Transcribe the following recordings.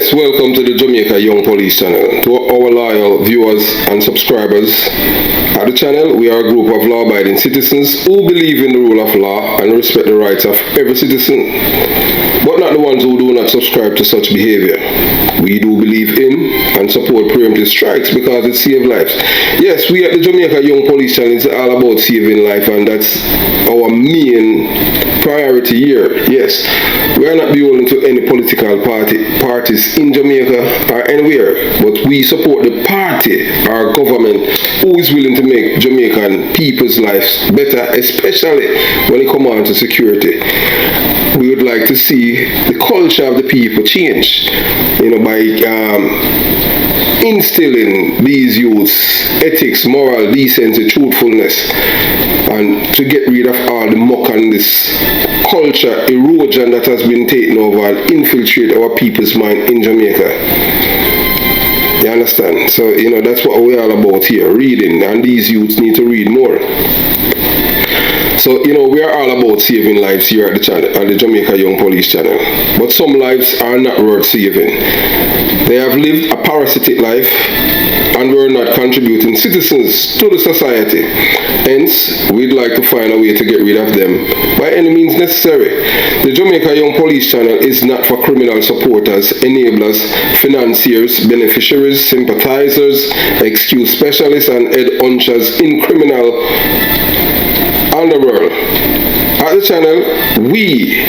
Yes, welcome to the Jamaica Young Police channel. To our loyal viewers and subscribers at the channel, we are a group of law-abiding citizens who believe in the rule of law and respect the rights of every citizen, but not the ones who do not subscribe to such behavior. We do believe in and support preemptive strikes because it saves lives. Yes, we at the Jamaica Young Police channel is all about saving life, and that's our main priority here. Yes, we are not beholden to any political parties in Jamaica or anywhere, but we support the party or government who is willing to make Jamaican people's lives better, especially when it comes on to security. We would like to see the culture of the people change, by instilling these youths ethics, moral, decency, truthfulness, and to get rid of all the muck and this culture erosion that has been taken over and infiltrate our people's mind in Jamaica. You understand? So, that's what we're all about here, reading, and these youths need to read more. So, we are all about saving lives here at the channel, at the Jamaica Young Police channel. But some lives are not worth saving. They have lived a parasitic life and were not contributing citizens to the society. Hence, we'd like to find a way to get rid of them by any means necessary. The Jamaica Young Police channel is not for criminal supporters, enablers, financiers, beneficiaries, sympathizers, excuse specialists, and head hunchers in criminal underworld. At the channel, we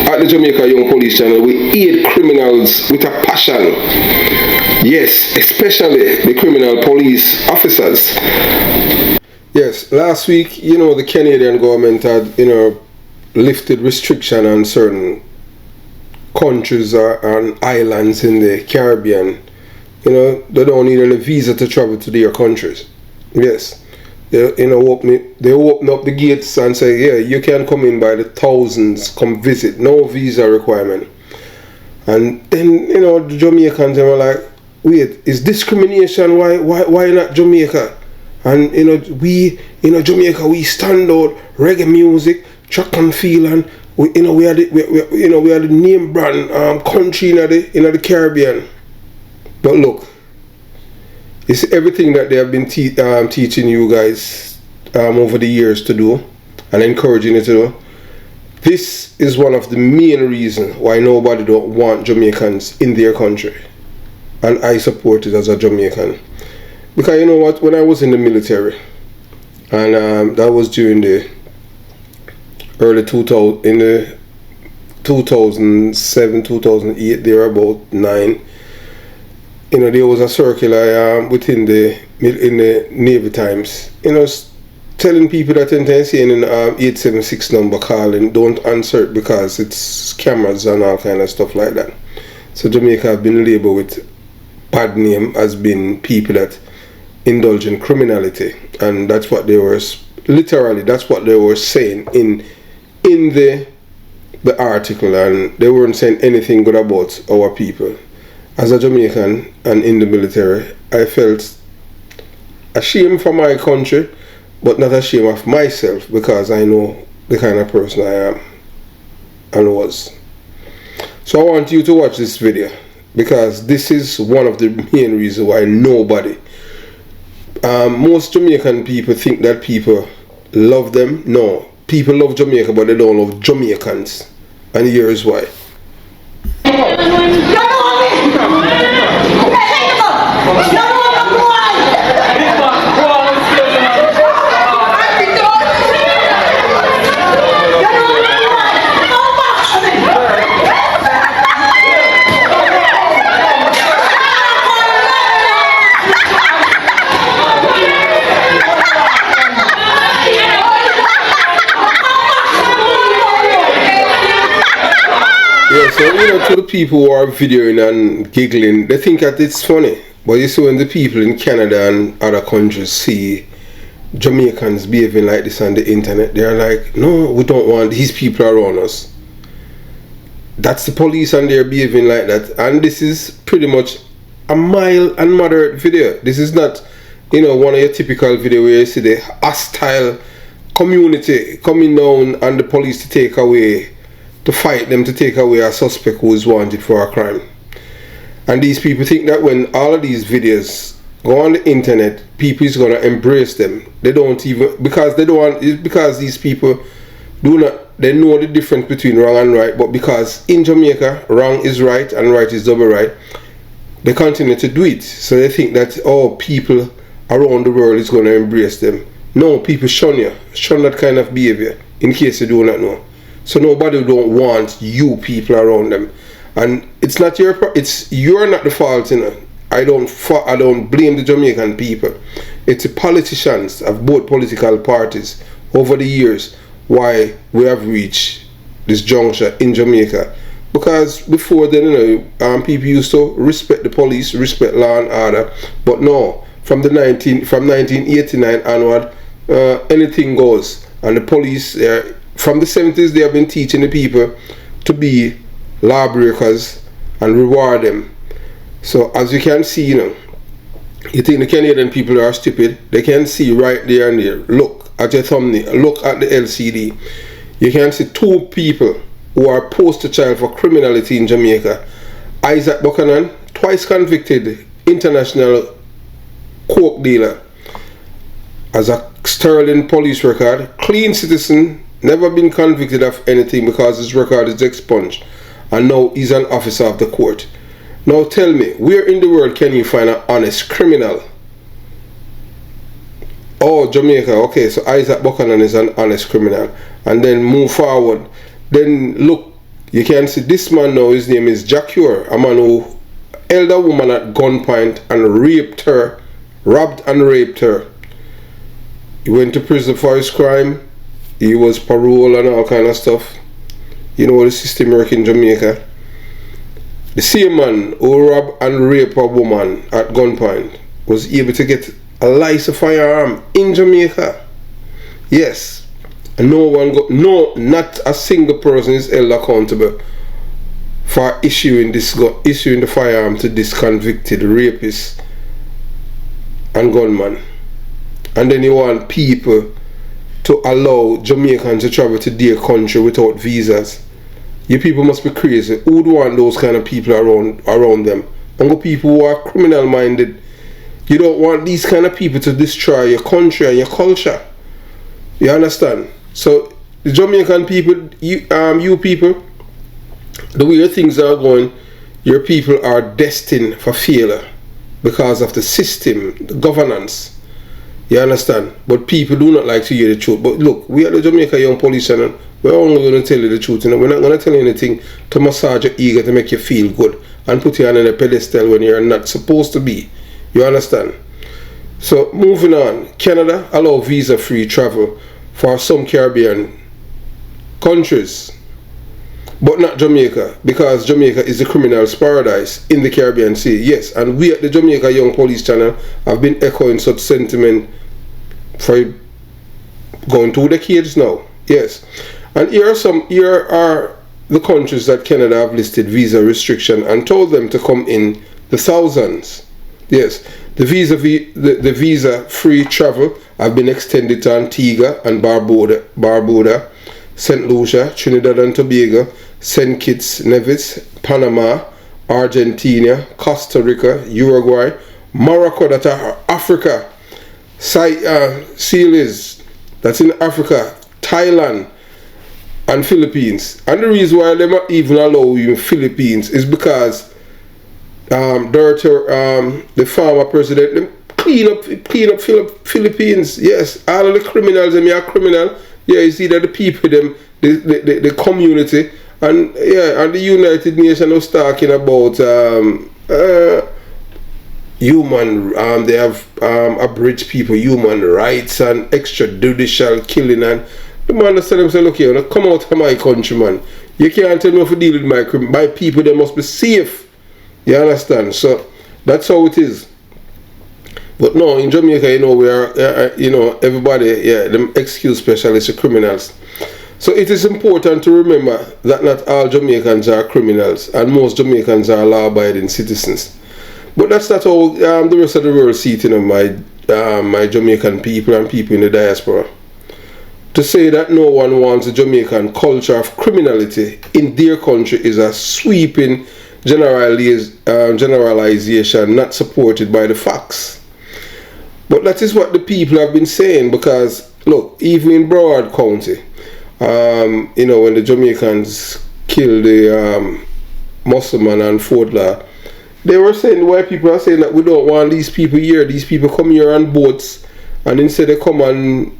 at the Jamaica Young Police channel, we aid criminals with a passion. Yes, especially the criminal police officers. Yes, last week, the Canadian government had, lifted restriction on certain countries and islands in the Caribbean. They don't need any visa to travel to their countries. Yes. They open up the gates and say, yeah, you can come in by the thousands, come visit, no visa requirement. And then, the Jamaicans were like, wait, is discrimination, why not Jamaica? And, Jamaica, we stand out, reggae music, track and field, and we are the name brand country in the Caribbean. But look, it's everything that they have been teaching you guys over the years to do and encouraging you to do. This is one of the main reasons why nobody don't want Jamaicans in their country. And I support it as a Jamaican. Because you know what, when I was in the military, and that was during the early 2000, in the 2007, 2008, there about 9, there was a circular within in the Navy Times, telling people that in saying an 876 number calling, don't answer it because it's cameras and all kind of stuff like that. So Jamaica have been labeled with bad name as being people that indulge in criminality, and that's what they were that's what they were saying in the article, and they weren't saying anything good about our people. As a Jamaican and in the military, I felt ashamed for my country, but not ashamed of myself, because I know the kind of person I am and was. So I want you to watch this video, because this is one of the main reasons why nobody, most Jamaican people think that people love them. No, people love Jamaica, but they don't love Jamaicans, and here's why. So, to the people who are videoing and giggling, they think that it's funny. But you see, when the people in Canada and other countries see Jamaicans behaving like this on the internet, they're like, no, we don't want these people around us. That's the police, and they're behaving like that. And this is pretty much a mild and moderate video. This is not, one of your typical video where you see the hostile community coming down and the police to fight them to take away a suspect who is wanted for a crime. And these people think that when all of these videos go on the internet, people is gonna embrace them. They don't even, because they don't want, it's because these people do not, they know the difference between wrong and right, but because in Jamaica wrong is right and right is double right, they continue to do it. So they think that, oh, people around the world is going to embrace them. No, people shun you, shun that kind of behavior, in case you do not know. So nobody don't want you people around them. And it's not your, you're not the fault, you know. I don't blame the Jamaican people. It's the politicians of both political parties over the years why we have reached this juncture in Jamaica. Because before then, you know, people used to respect the police, respect law and order, but no, from 1989 onward, anything goes. And the police, from the 70s, they have been teaching the people to be lawbreakers and reward them. So as you can see, you know, you think the Canadian people are stupid. They can see right there and there. Look at your thumbnail, look at the LCD. You can see two people who are poster child for criminality in Jamaica. Isaac Buchanan, twice convicted international coke dealer, has a sterling police record, clean citizen, never been convicted of anything because his record is expunged, and now he's an officer of the court. Now tell me, where in the world can you find an honest criminal? Oh, Jamaica, okay, so Isaac Buchanan is an honest criminal. And then move forward. Then look, you can see this man now, his name is Jacure, a man who held a woman at gunpoint and raped her, robbed and raped her. He went to prison for his crime. He was parole and all kind of stuff. You know the system works in Jamaica. The same man who robbed and raped a woman at gunpoint was able to get a license firearm in Jamaica. Yes. And not a single person is held accountable for issuing the firearm to this convicted rapist and gunman. And then you want people to allow Jamaicans to travel to their country without visas. You people must be crazy. Who would want those kind of people around them? Only people who are criminal minded. You don't want these kind of people to destroy your country and your culture. You understand? So the Jamaican people, you people, the way things are going, your people are destined for failure because of the system, the governance. You understand? But people do not like to hear the truth. But look, we are the Jamaica Young Police Channel. We're only going to tell you the truth. You know? We're not going to tell you anything to massage your ego to make you feel good and put you on a pedestal when you're not supposed to be. You understand? So moving on, Canada allow visa-free travel for some Caribbean countries, but not Jamaica, because Jamaica is the criminal's paradise in the Caribbean Sea. Yes, and we at the Jamaica Young Police Channel have been echoing such sentiment for going 2 decades now. Yes, and here are the countries that Canada have listed visa restriction and told them to come in the thousands. Yes, the visa-free travel have been extended to Antigua and Barbuda, St. Lucia, Trinidad and Tobago, St. Kitts, Nevis, Panama, Argentina, Costa Rica, Uruguay, Morocco, that are Africa, Seychelles, that's in Africa, Thailand, and Philippines. And the reason why they not even allow you in Philippines is because the former president, them clean up Philippines. Yes, all of the criminals, them are criminal. Yeah, it's either the people, them, the community, and yeah, and the United Nations was talking about they have abridged people, human rights and extrajudicial killing, and the man said himself, look here, come out of my country, man. You can't tell me if to deal with my people, they must be safe. You understand? So that's how it is. But no, in Jamaica, you know, we are, everybody, them excuse specialists are criminals. So it is important to remember that not all Jamaicans are criminals, and most Jamaicans are law-abiding citizens. But that's not how the rest of the world see it, you know, my Jamaican people and people in the diaspora. To say that no one wants a Jamaican culture of criminality in their country is a sweeping generalization not supported by the facts. But that is what the people have been saying, because look, even in Broward County, when the Jamaicans killed the Muslim man and Fort Law, they were saying, the white people are saying that we don't want these people here. These people come here on boats, and instead they come and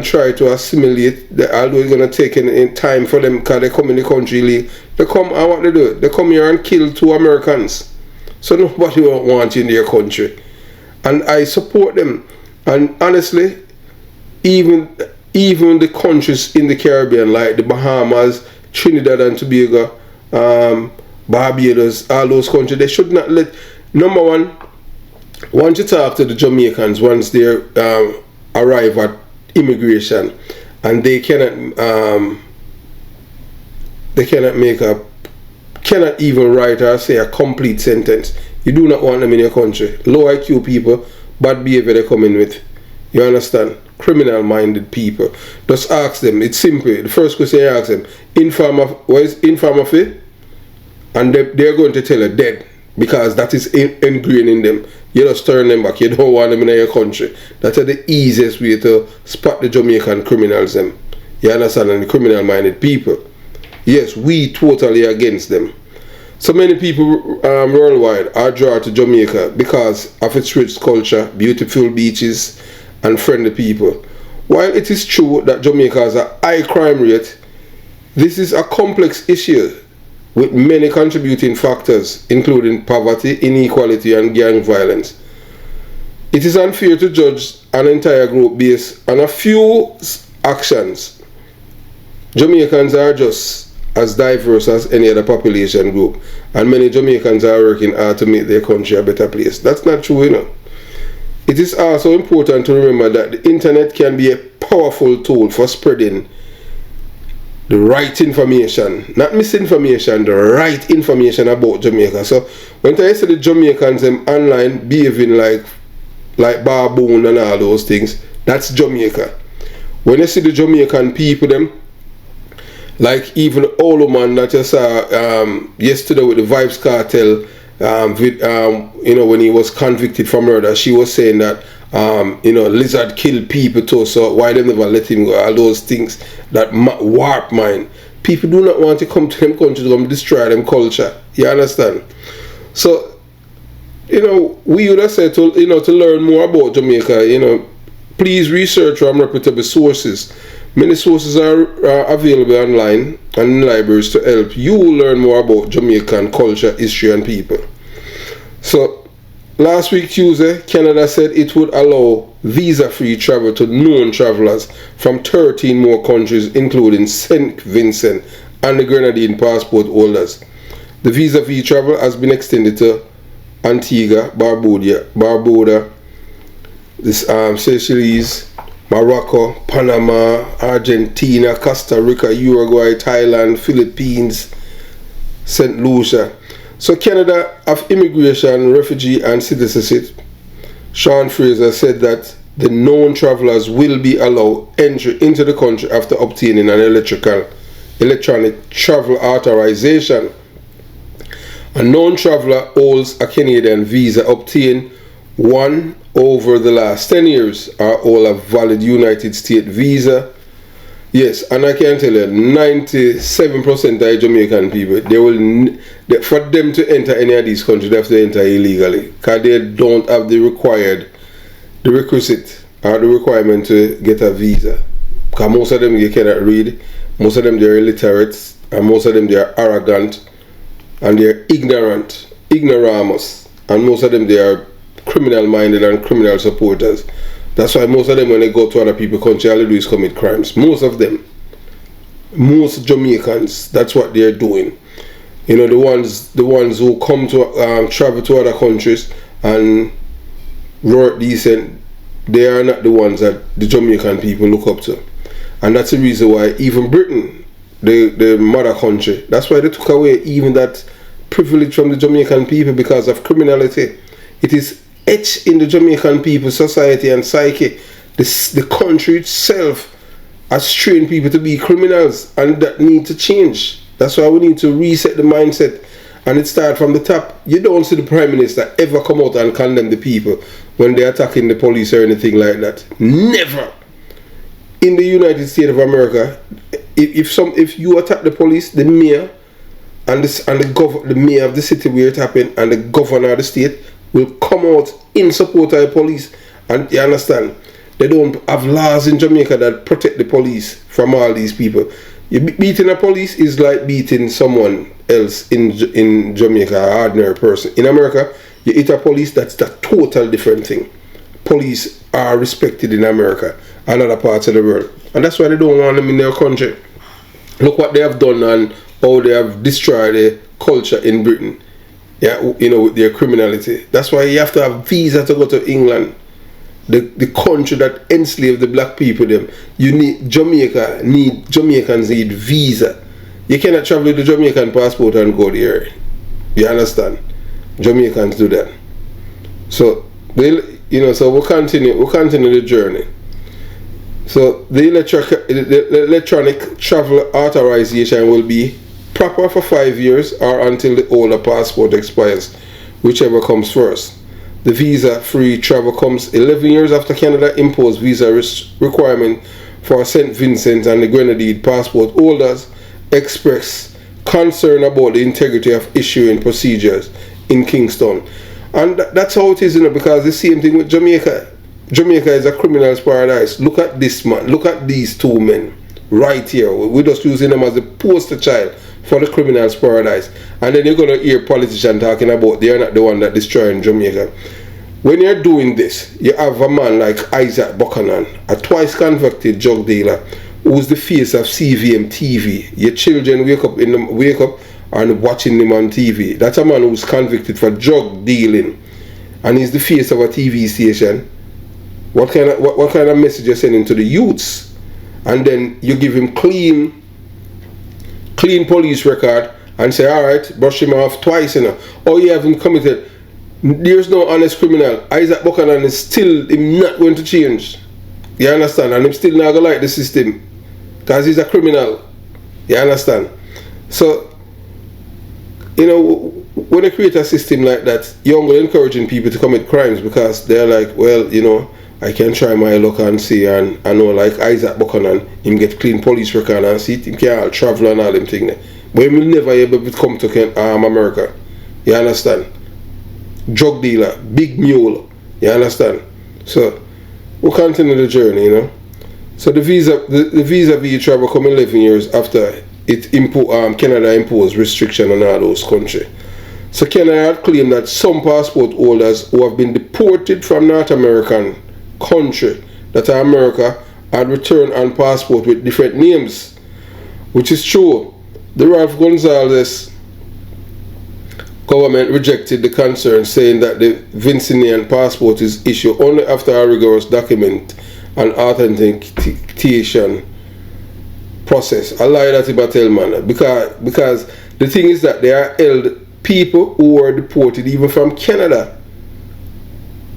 try to assimilate, although it's going to take in time for them, because they come in the country, they come, and what they do? They come here and kill 2 Americans. So nobody won't want you in their country. And I support them. And honestly, even the countries in the Caribbean, like the Bahamas, Trinidad and Tobago, Barbados, all those countries, they should not let, number one, once you talk to the Jamaicans, once they arrive at immigration, and they cannot even write or say a complete sentence. You do not want them in your country. Low IQ people, bad behavior they come in with. You understand? Criminal minded people. Just ask them. It's simple. The first question you ask them, what is informer fee? And they're going to tell you dead, because that is ingrained in them. You just turn them back. You don't want them in your country. That's the easiest way to spot the Jamaican criminals them. You understand? And the criminal minded people. Yes, we totally against them. So many people worldwide are drawn to Jamaica because of its rich culture, beautiful beaches, and friendly people. While it is true that Jamaica has a high crime rate, this is a complex issue with many contributing factors, including poverty, inequality, and gang violence. It is unfair to judge an entire group based on a few actions. Jamaicans are just as diverse as any other population group, and many Jamaicans are working hard to make their country a better place. That's not true, It is also important to remember that the internet can be a powerful tool for spreading the right information, not misinformation, the right information about Jamaica. So when I see the Jamaicans online behaving like baboon and all those things, that's Jamaica. When you see the Jamaican people them, like even the old man that you saw yesterday with the Vibes Cartel, when he was convicted for murder, she was saying that Lizard killed people too, so why they never let him go? All those things that warp mind. People do not want to come to them country to come destroy them culture. You understand? So, we would have said to learn more about Jamaica, please research from reputable sources. Many sources are available online and in libraries to help you learn more about Jamaican culture, history, and people. So, last week Tuesday, Canada said it would allow visa-free travel to known travelers from 13 more countries, including St. Vincent and the Grenadine passport holders. The visa-free travel has been extended to Antigua, Barbuda, Seychelles, Morocco, Panama, Argentina, Costa Rica, Uruguay, Thailand, Philippines, St. Lucia. So Canada of Immigration, Refugee and Citizenship, Sean Fraser, said that the known travelers will be allowed entry into the country after obtaining an electronic travel authorization. A known traveler holds a Canadian visa obtained one over the last 10 years or hold a valid United States visa. Yes, and I can tell you, 97% of Jamaican people, for them to enter any of these countries, they have to enter illegally, because they don't have the requisite or the requirement to get a visa. Because most of them you cannot read, most of them they're illiterate, and most of them they're arrogant, and they're ignoramus, and most of them they are criminal minded and criminal supporters. That's why most of them, when they go to other people's country, all they do is commit crimes. Most of them, most Jamaicans, that's what they're doing. The ones who come to travel to other countries and work decent, they are not the ones that the Jamaican people look up to. And that's the reason why even Britain, the mother country, that's why they took away even that privilege from the Jamaican people, because of criminality. It is etched in the Jamaican people society and psyche. The country itself has trained people to be criminals, and that need to change. That's why we need to reset the mindset and it starts from the top. You don't see the Prime Minister ever come out and condemn the people when they're attacking the police or anything like that. Never. In the United States of America, if you attack the police, the mayor and the mayor of the city where it happened and the governor of the state will come out in support of the police. And you understand, they don't have laws in Jamaica that protect the police from all these people. Beating a police is like beating someone else in Jamaica, an ordinary person. In America, you hit a police, that's a total different thing. Police are respected in America and other parts of the world, and that's why they don't want them in their country. Look what they have done and how they have destroyed the culture in Britain. Yeah, with their criminality. That's why you have to have visa to go to England, the country that enslaved the black people. Jamaicans need visa. You cannot travel with the Jamaican passport and go there. You understand? Jamaicans do that. So so we'll continue the journey. So the electronic travel authorization will be proper for 5 years or until the older passport expires, whichever comes first. The visa-free travel comes 11 years after Canada imposed visa requirement for St. Vincent and the Grenadine passport holders express concern about the integrity of issuing procedures in Kingston. And that's how it is, because the same thing with Jamaica. Jamaica is a criminal's paradise. Look at this man. Look at these two men right here. We're just using them as a poster child for the criminal's paradise. And then you're going to hear politicians talking about they're not the one that destroying Jamaica. When you're doing this, you have a man like Isaac Buchanan, a twice convicted drug dealer, who's the face of CVM TV. Your children wake up and watching him on TV. That's a man who's convicted for drug dealing, and he's the face of a TV station. What kind of message you're sending to the youths? And then you give him clean police record and say, all right, brush him off twice, Oh, you haven't committed. There's no honest criminal. Isaac Buchanan is still not going to change. You understand? And I'm still not going to like the system because he's a criminal. You understand? So, when you create a system like that, you're only encouraging people to commit crimes because they're like, well, I can try my luck and see, and I know like Isaac Buchanan, him get clean police record and see, him can travel and all them things. But he will never able to come to America. You understand? Drug dealer, big mule. You understand? So we'll continue the journey, So the visa travel come 11 years after Canada imposed restriction on all those countries. So Canada had claimed that some passport holders who have been deported from North American country that are America had returned on passport with different names, which is true. The Ralph Gonzalez government rejected the concern, saying that the Vincentian passport is issued only after a rigorous document and authentication process. I lie that about tell man, because the thing is that they are held people who were deported even from Canada,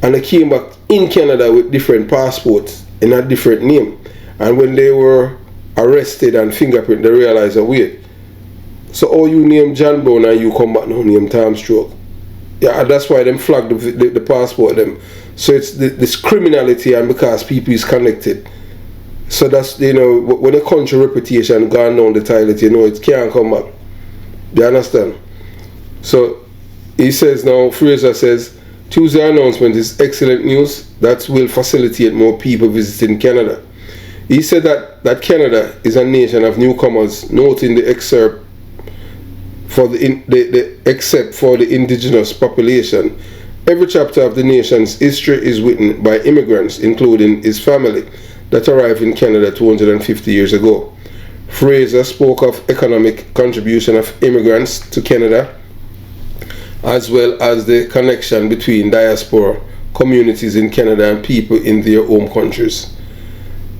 and they came back in Canada with different passports in a different name, and when they were arrested and fingerprinted, they realized wait, so all you name John Brown and you come back now name Tom Stroke. Yeah, that's why them flagged the passport them. So it's this criminality, and because people is connected. So that's, when a country reputation gone down the toilet, it can't come back. You understand? So he says now, Fraser says, Tuesday announcement is excellent news that will facilitate more people visiting Canada. He said that Canada is a nation of newcomers, noting the except for the indigenous population. Every chapter of the nation's history is written by immigrants, including his family, that arrived in Canada 250 years ago. Fraser spoke of economic contribution of immigrants to Canada, as well as the connection between diaspora communities in Canada and people in their home countries.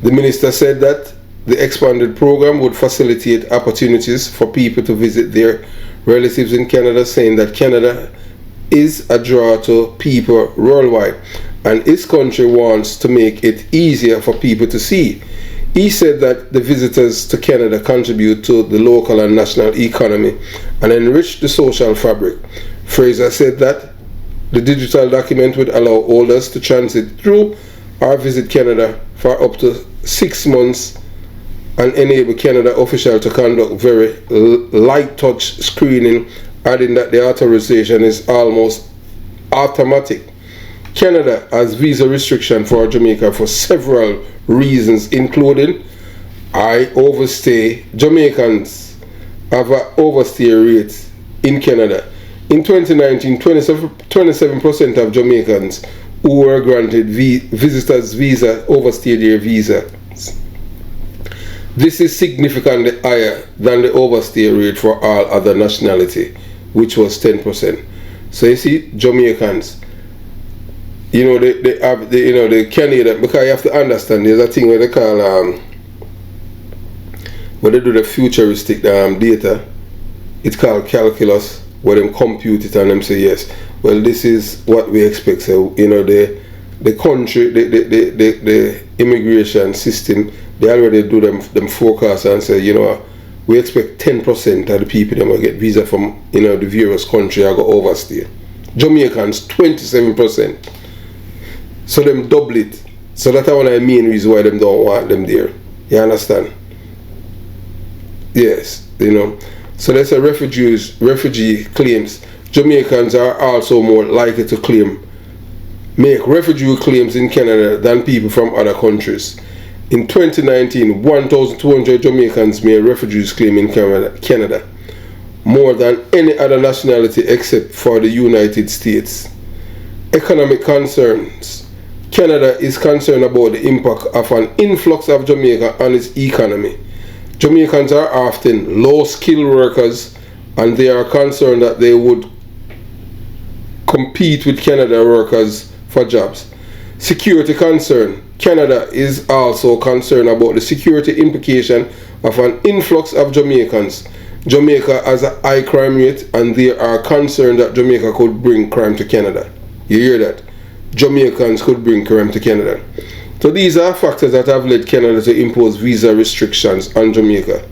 The minister said that the expanded program would facilitate opportunities for people to visit their relatives in Canada, saying that Canada is a draw to people worldwide, and his country wants to make it easier for people to see. He said that the visitors to Canada contribute to the local and national economy and enrich the social fabric. Fraser said that the digital document would allow holders to transit through or visit Canada for up to 6 months and enable Canada officials to conduct very light touch screening, adding that the authorization is almost automatic. Canada has visa restriction for Jamaica for several reasons, including high overstay. Jamaicans have an overstay rate in Canada. In 2019, 27% of Jamaicans who were granted visitors visa overstayed their visa. This is significantly higher than the overstay rate for all other nationality, which was 10%. So you see, Jamaicans, they have the Canada, because you have to understand there's a thing where they call when they do the futuristic data, it's called calculus, where them compute it and them say yes, well, this is what we expect. So the country, the immigration system, they already do them forecasts and say, we expect 10% of the people that will get visa from the various country are go overstay. Jamaicans 27%. So them double it. So that's one of the main reasons why them don't want them there. You understand? Yes, So there's a refugee claims. Jamaicans are also more likely to make refugee claims in Canada than people from other countries. In 2019, 1,200 Jamaicans made refugees claim in Canada, more than any other nationality except for the United States. Economic concerns. Canada is concerned about the impact of an influx of Jamaica on its economy. Jamaicans are often low-skilled workers, and they are concerned that they would compete with Canada workers for jobs. Security concern. Canada is also concerned about the security implication of an influx of Jamaicans. Jamaica has a high crime rate, and they are concerned that Jamaica could bring crime to Canada. You hear that? Jamaicans could bring crime to Canada. So these are factors that have led Canada to impose visa restrictions on Jamaica.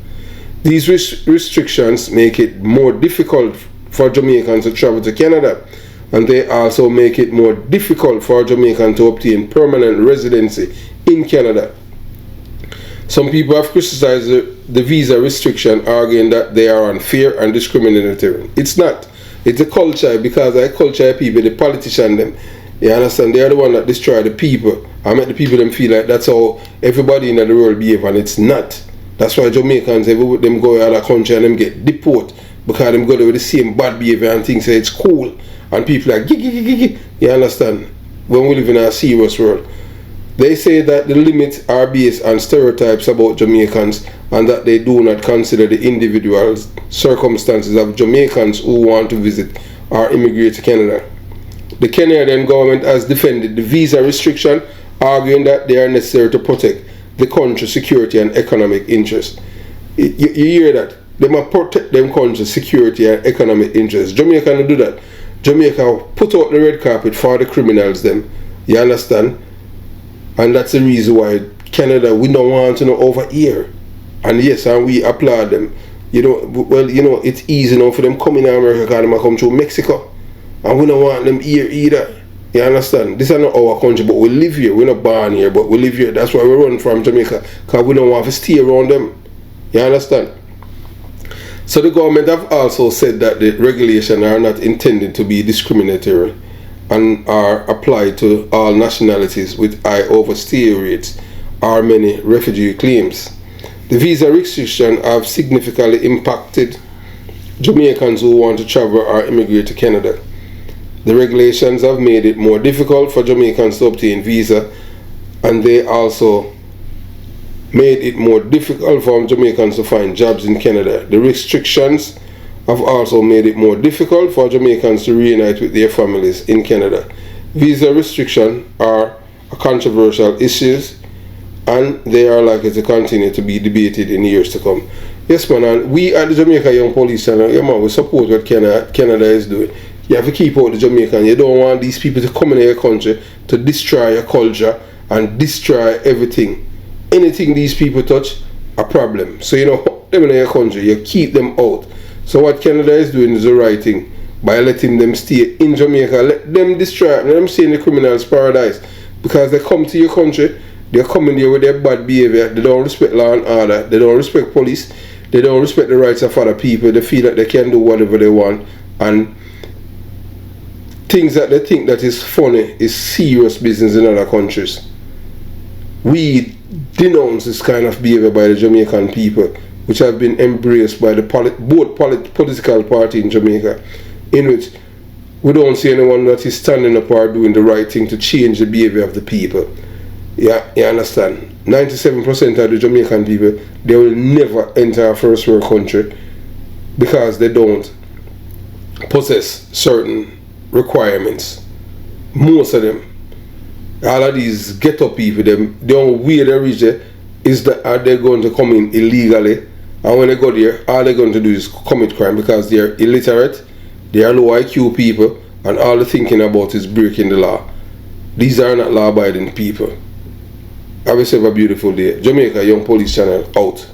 These restrictions make it more difficult for Jamaicans to travel to Canada, and they also make it more difficult for Jamaicans to obtain permanent residency in Canada. Some people have criticized the visa restriction, arguing that they are unfair and discriminatory. It's not. It's a culture, because I culture people, the politicians them. You understand? They are the one that destroy the people and make the people them feel like that's how everybody in the world behave, and it's not. That's why Jamaicans, them go to other country and them get deported, because them go there with the same bad behavior and think say it's cool. And people like, you understand? When we live in a serious world. They say that the limits are based on stereotypes about Jamaicans, and that they do not consider the individual circumstances of Jamaicans who want to visit or immigrate to Canada. The Canadian government has defended the visa restriction, arguing that they are necessary to protect the country's security and economic interests. You hear that? They must protect them country's security and economic interests. Jamaica don't do that. Jamaica put out the red carpet for the criminals them. You understand? And that's the reason why Canada, we don't want to know over here. And yes, and we applaud them. It's easy now for them coming to America, because they come through Mexico. And we don't want them here either. You understand? This is not our country, but we live here. We're not born here, but we live here. That's why we run from Jamaica, because we don't want to stay around them. You understand? So the government have also said that the regulations are not intended to be discriminatory and are applied to all nationalities with high overstay rates or many refugee claims. The visa restrictions have significantly impacted Jamaicans who want to travel or immigrate to Canada. The regulations have made it more difficult for Jamaicans to obtain visa, and they also made it more difficult for Jamaicans to find jobs in Canada. The restrictions have also made it more difficult for Jamaicans to reunite with their families in Canada. Visa restrictions are a controversial issue, and they are likely to continue to be debated in years to come. Yes, man, and we at the Jamaica Young Police Channel, we support what Canada is doing. You have to keep out the Jamaican. You don't want these people to come in your country to destroy your culture and destroy everything. anything these people touch, a problem. So you know, them in your country, you keep them out. So what Canada is doing is the right thing by letting them stay in Jamaica. Let them destroy it. Let them stay in the criminal's paradise, because they come to your country, they're coming there with their bad behavior. They don't respect law and order. They don't respect police. They don't respect the rights of other people. They feel that they can do whatever they want, and things that they think that is funny is serious business in other countries. We denounce this kind of behavior by the Jamaican people, which have been embraced by the both political party in Jamaica, in which we don't see anyone that is standing up or doing the right thing to change the behavior of the people. Yeah, you understand? 97% of the Jamaican people, they will never enter a first world country because they don't possess certain requirements. Most of them, all of these ghetto people, the only way they reach there is that are they going to come in illegally, and when they go there, all they're going to do is commit crime because they're illiterate, they are low IQ people, and all they're thinking about is breaking the law. These are not law-abiding people. Have yourself a beautiful day. Jamaica Young Police Channel out.